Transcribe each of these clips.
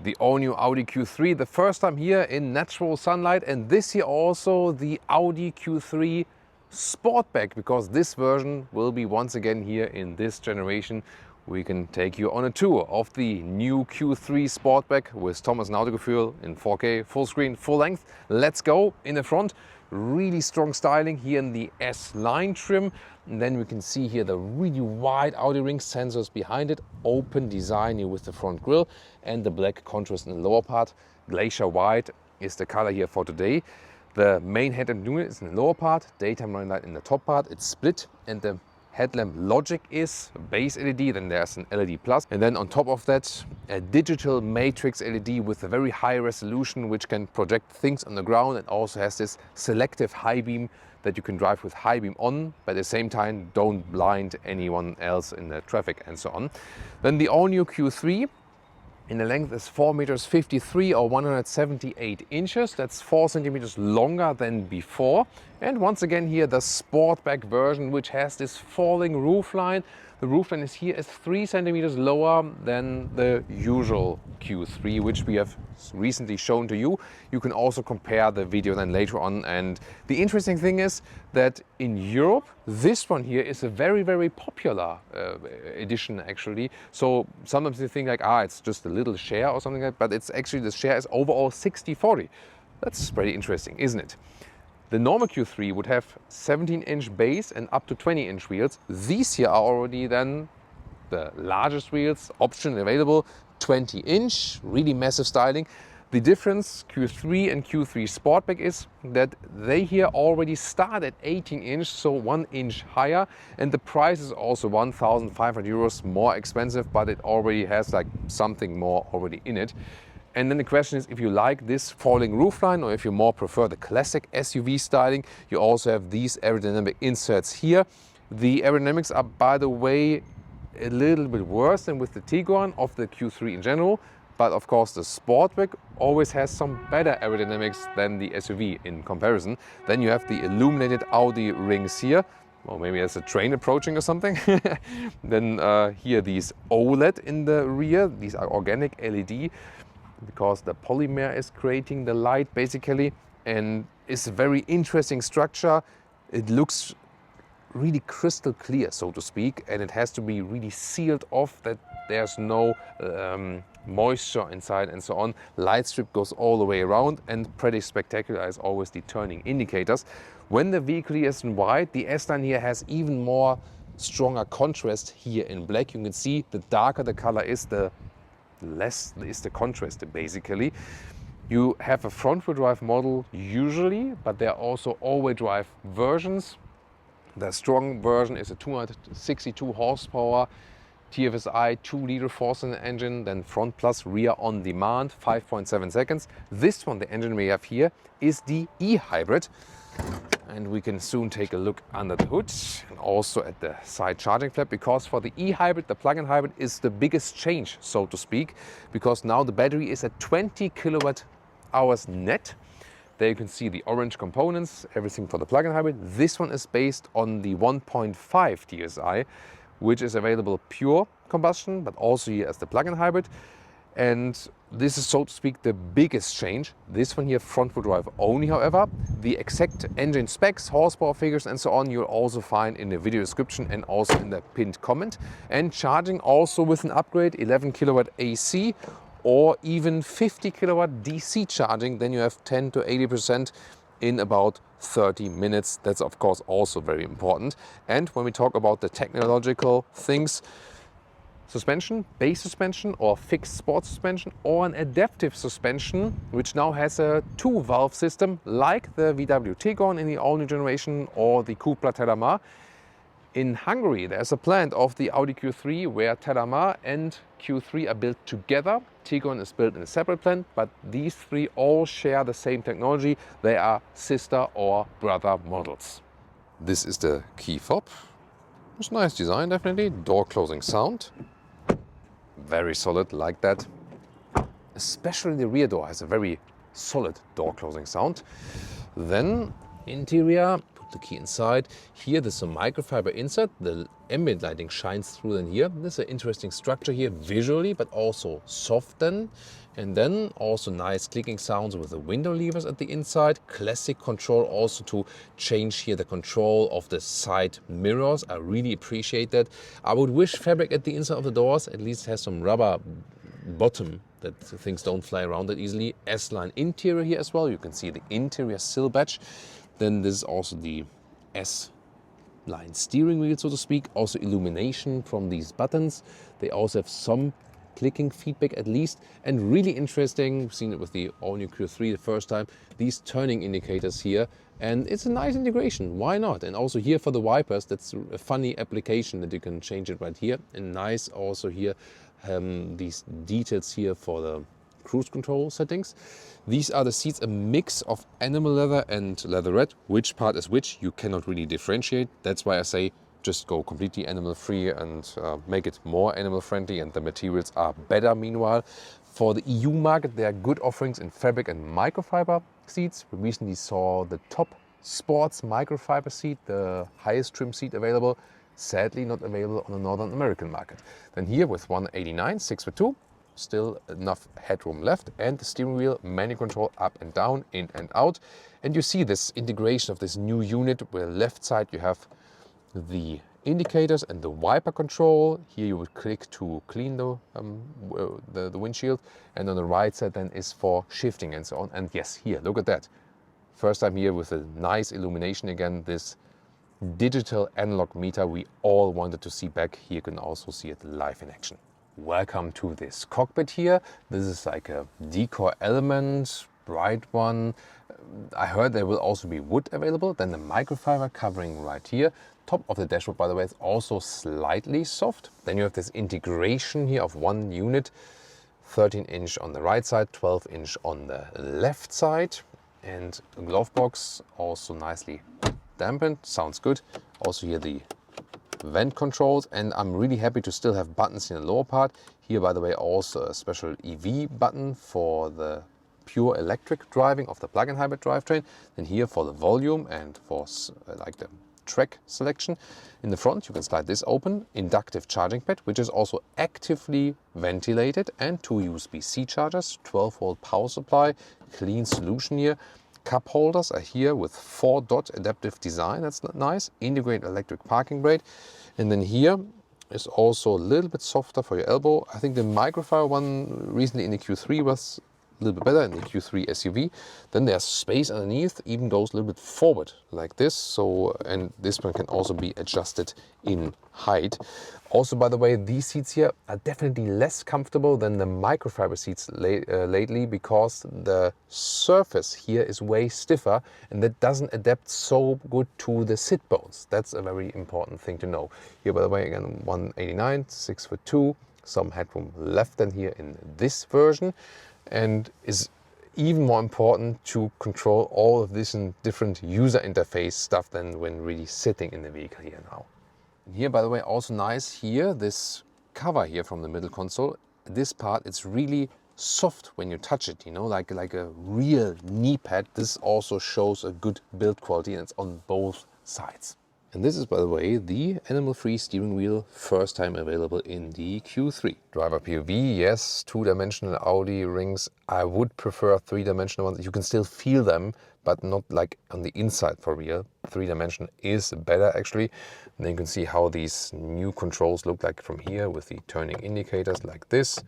The all-new Audi Q3, the first time here in natural sunlight, and this year also the Audi Q3 Sportback, because this version will be once again here in this generation. We can take you on a tour of the new Q3 Sportback with Thomas and Autogefuehl in 4K, full screen, full length. Let's go. In the front, really strong styling here in the S-Line trim. And then we can see here the really wide Audi Ring sensors behind it, open design here with the front grille and the black contrast in the lower part. Glacier white is the color here for today. The main headlamp unit is in the lower part, daytime running light in the top part. It's split, and the headlamp logic is base LED, then there's an LED plus, and then on top of that a digital Matrix LED with a very high resolution which can project things on the ground, and also has this selective high beam that you can drive with high beam on, but at the same time don't blind anyone else in the traffic and so on. Then the all-new Q3 in the length is 4.53 meters or 178 inches. That's 4 centimeters longer than before. And once again here the Sportback version, which has this falling roofline. The roofline is here is 3 centimeters lower than the usual Q3, which we have recently shown to you. You can also compare the video then later on. And the interesting thing is that in Europe, this one here is a very, very popular edition actually. So sometimes you think like, it's just a little share or something like that, but it's actually, the share is overall 60-40. That's pretty interesting, isn't it? The normal Q3 would have 17-inch base and up to 20-inch wheels. These here are already then the largest wheels, option available, 20-inch, really massive styling. The difference Q3 and Q3 Sportback is that they here already start at 18-inch, so 1 inch higher, and the price is also 1,500 euros more expensive, but it already has like something more already in it. And then the question is, if you like this falling roofline or if you more prefer the classic SUV styling, you also have these aerodynamic inserts here. The aerodynamics are, by the way, a little bit worse than with the Tiguan of the Q3 in general. But of course the Sportback always has some better aerodynamics than the SUV in comparison. Then you have the illuminated Audi rings here. Well, maybe there's a train approaching or something. Then here these OLED in the rear. These are organic LED, because the polymer is creating the light basically, and it's a very interesting structure. It looks really crystal clear, so to speak, and it has to be really sealed off that there's no moisture inside and so on. Light strip goes all the way around, and pretty spectacular as always the turning indicators. When the vehicle is in white, the S-Line here has even more stronger contrast here in black. You can see the darker the color is, the less is the contrast basically. You have a front-wheel drive model usually, but there are also all-wheel drive versions. The strong version is a 262 horsepower TFSI 2-liter 4-cylinder engine, then front plus rear on demand, 5.7 seconds. This one, the engine we have here, is the e-hybrid. And we can soon take a look under the hood and also at the side charging flap, because for the e-hybrid, the plug-in hybrid is the biggest change, so to speak, because now the battery is at 20 kilowatt hours net. There you can see the orange components, everything for the plug-in hybrid. This one is based on the 1.5 TSI, which is available pure combustion, but also here as the plug-in hybrid. And this is, so to speak, the biggest change. This one here, front-wheel drive only, however. The exact engine specs, horsepower figures and so on, you'll also find in the video description and also in the pinned comment. And charging also with an upgrade, 11 kilowatt AC or even 50 kilowatt DC charging. Then you have 10 to 80% in about 30 minutes. That's of course also very important. And when we talk about the technological things, suspension, base suspension or fixed sport suspension, or an adaptive suspension, which now has a 2-valve system like the VW Tiguan in the all-new generation or the Cupra Terramar. In Hungary, there's a plant of the Audi Q3 where Terramar and Q3 are built together. Tiguan is built in a separate plant, but these three all share the same technology. They are sister or brother models. This is the key fob. It's nice design, definitely. Door closing sound. Very solid, like that. Especially the rear door has a very solid door closing sound. Then interior, Put the key inside. Here there's some microfiber insert. The ambient lighting shines through in here. This is an interesting structure here visually, but also soften. And then also nice clicking sounds with the window levers at the inside. Classic control also to change here the control of the side mirrors. I really appreciate that. I would wish fabric at the inside of the doors at least has some rubber bottom that things don't fly around that easily. S-line interior here as well. You can see the interior sill badge. Then this is also the S-line steering wheel, so to speak. Also illumination from these buttons. They also have some clicking feedback at least. And really interesting, we've seen it with the all-new Q3 the first time, these turning indicators here. And it's a nice integration, why not? And also here for the wipers, that's a funny application that you can change it right here. And nice also here, these details here for the cruise control settings. These are the seats, a mix of animal leather and leatherette. Which part is which, you cannot really differentiate. That's why I say just go completely animal free and make it more animal friendly, and the materials are better meanwhile. For the EU market, there are good offerings in fabric and microfiber seats. We recently saw the top sports microfiber seat, the highest trim seat available. Sadly not available on the Northern American market. Then here with 189, 6'2", still enough headroom left, and the steering wheel, manual control up and down, in and out. And you see this integration of this new unit where left side you have the indicators and the wiper control. Here you would click to clean the windshield, and on the right side then is for shifting and so on. And yes, here, look at that. First time here with a nice illumination again, this digital analog meter we all wanted to see back. Here you can also see it live in action. Welcome to this cockpit here. This is like a decor element, bright one. I heard there will also be wood available. Then the microfiber covering right here. Top of the dashboard, by the way, is also slightly soft. Then you have this integration here of one unit, 13-inch on the right side, 12-inch on the left side. And the glove box also nicely dampened, sounds good. Also here the vent controls, and I'm really happy to still have buttons in the lower part. Here, by the way, also a special EV button for the pure electric driving of the plug-in hybrid drivetrain. Then here for the volume and for like the track selection. In the front you can slide this open, inductive charging pad, which is also actively ventilated, and two USB-C chargers, 12-volt power supply, clean solution here. Cup holders are here with 4-dot adaptive design, that's nice. Integrated electric parking brake. And then here is also a little bit softer for your elbow. I think the microfiber one recently in the Q3 was a little bit better in the Q3 SUV. Then there's space underneath, even goes a little bit forward like this. So, and this one can also be adjusted in height. Also, by the way, these seats here are definitely less comfortable than the microfiber seats lately, because the surface here is way stiffer and that doesn't adapt so good to the sit bones. That's a very important thing to know. Here, by the way, again, 189, 6'2", some headroom left than here in this version. And is even more important to control all of this in different user interface stuff than when really sitting in the vehicle here now. And here, by the way, also nice here, this cover here from the middle console. This part, it's really soft when you touch it, you know, like a real knee pad. This also shows a good build quality, and it's on both sides. And this is, by the way, the animal-free steering wheel, first time available in the Q3. Driver POV, yes, two-dimensional Audi rings. I would prefer three-dimensional ones. You can still feel them, but not like on the inside for real. Three-dimensional is better, actually. And then you can see how these new controls look like from here with the turning indicators like this.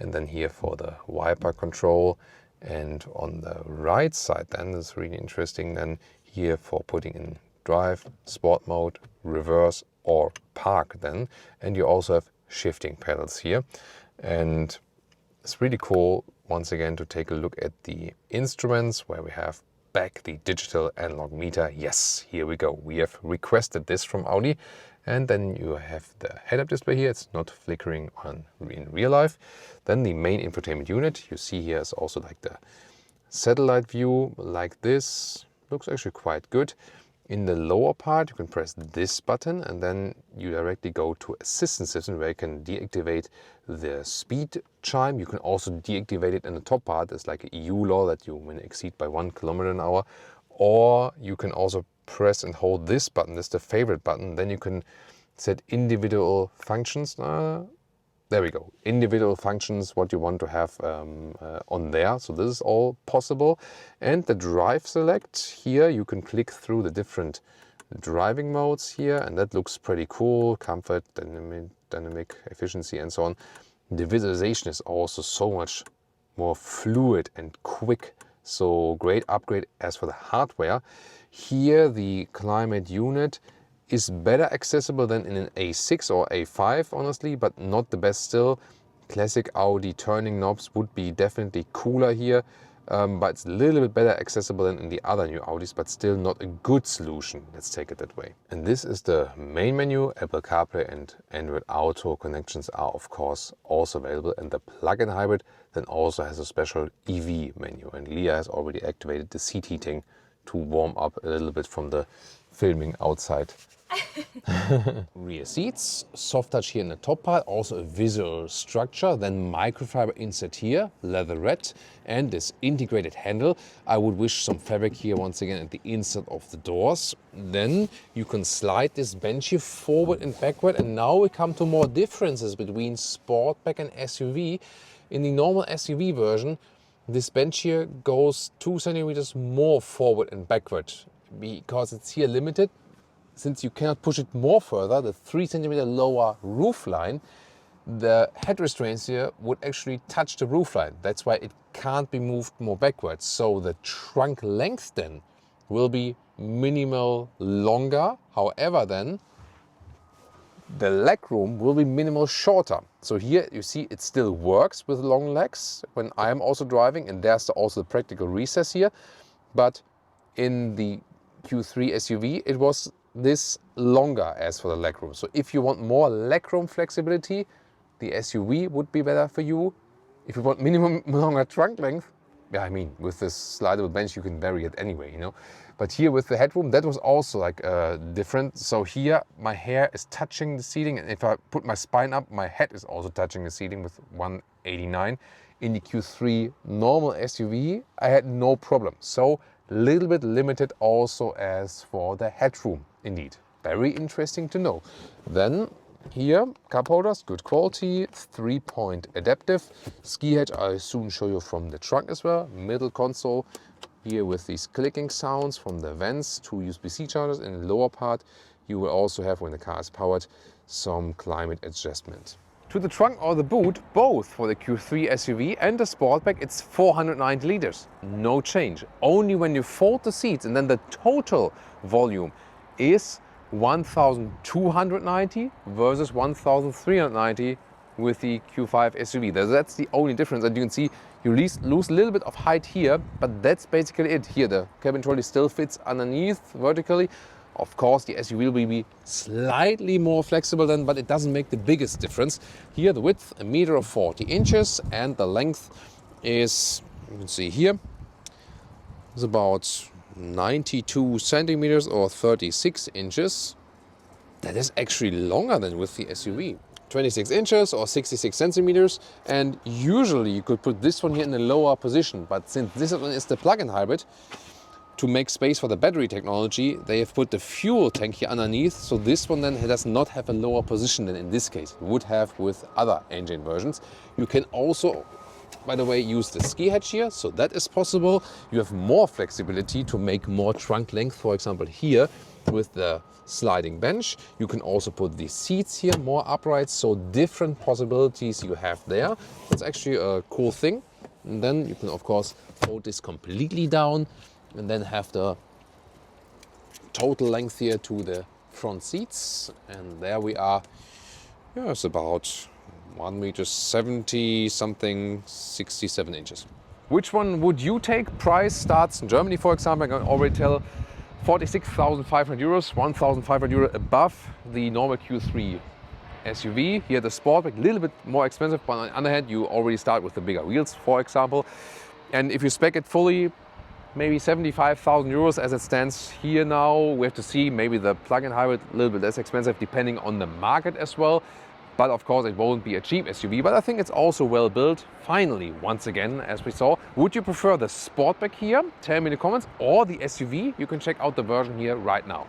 And then here for the wiper control. And on the right side then, it's really interesting then here for putting in drive, sport mode, reverse or park then. And you also have shifting pedals here. And it's really cool once again to take a look at the instruments where we have back the digital analog meter. Yes, here we go. We have requested this from Audi. And then you have the head-up display here. It's not flickering on in real life. Then the main infotainment unit. You see here is also like the satellite view like this. Looks actually quite good. In the lower part, you can press this button and then you directly go to assistance system where you can deactivate the speed chime. You can also deactivate it in the top part. It's like an EU law that you when exceed by 1 km/h. Or you can also press and hold this button, this is the favorite button, then you can set individual functions. There we go, individual functions, what you want to have on there. So this is all possible. And the drive select, here you can click through the different driving modes here, and that looks pretty cool. Comfort, dynamic, efficiency, and so on. The visualization is also so much more fluid and quick. So great upgrade as for the hardware. Here the climate unit is better accessible than in an A6 or A5, honestly, but not the best still. Classic Audi turning knobs would be definitely cooler here, but it's a little bit better accessible than in the other new Audis, but still not a good solution. Let's take it that way. And this is the main menu. Apple CarPlay and Android Auto connections are of course also available, and the plug-in hybrid then also has a special EV menu. And Leah has already activated the seat heating to warm up a little bit from the filming outside. Rear seats, soft touch here in the top part, also a visual structure, then microfiber insert here, leatherette, and this integrated handle. I would wish some fabric here once again at the inside of the doors. Then you can slide this bench here forward and backward, and now we come to more differences between Sportback and SUV. In the normal SUV version, this bench here goes 2 centimeters more forward and backward because it's here limited. Since you cannot push it more further, the 3 centimeter lower roof line, the head restraints here would actually touch the roof line. That's why it can't be moved more backwards. So the trunk length then will be minimal longer. However then, the leg room will be minimal shorter. So here you see it still works with long legs when I am also driving, and there's also the practical recess here. But in the Q3 SUV, it was this longer as for the legroom. So if you want more legroom flexibility, the SUV would be better for you. If you want minimum longer trunk length, yeah, I mean, with this slidable bench, you can vary it anyway, you know. But here with the headroom, that was also like different. So here my hair is touching the seating, and if I put my spine up, my head is also touching the seating with 189. In the Q3 normal SUV, I had no problem. So a little bit limited also as for the headroom, indeed. Very interesting to know. Then here, cup holders, good quality, 3-point adaptive. Ski hedge, I'll soon show you from the trunk as well. Middle console, here with these clicking sounds from the vents, 2 USB-C chargers. In the lower part, you will also have, when the car is powered, some climate adjustment. To the trunk or the boot, both for the Q3 SUV and the Sportback, it's 490 liters. No change. Only when you fold the seats, and then the total volume is 1,290 versus 1,390 with the Q5 SUV. That's the only difference. And you can see you lose a little bit of height here, but that's basically it. Here the cabin trolley still fits underneath vertically. Of course, the SUV will be slightly more flexible then, but it doesn't make the biggest difference. Here the width, 1.40 meters, and the length is, you can see here, is about 92 centimeters or 36 inches. That is actually longer than with the SUV. 26 inches or 66 centimeters, and usually you could put this one here in a lower position, but since this one is the plug-in hybrid, to make space for the battery technology, they have put the fuel tank here underneath, so this one then does not have a lower position than in this case it would have with other engine versions. You can also, by the way, use the ski hatch here, so that is possible. You have more flexibility to make more trunk length, for example here with the sliding bench. You can also put the seats here more upright, so different possibilities you have there. That's actually a cool thing. And then you can of course fold this completely down and then have the total length here to the front seats. And there we are. Yeah, it's about 1.70 m something, 67 inches. Which one would you take? Price starts in Germany, for example, I can already tell, 46,500 euros, 1,500 euros above the normal Q3 SUV. Here the Sportback, a little bit more expensive, but on the other hand, you already start with the bigger wheels, for example. And if you spec it fully, maybe 75,000 euros as it stands here now. We have to see, maybe the plug-in hybrid a little bit less expensive depending on the market as well. But of course, it won't be a cheap SUV, but I think it's also well built. Finally, once again, as we saw, would you prefer the Sportback here? Tell me in the comments, or the SUV? You can check out the version here right now.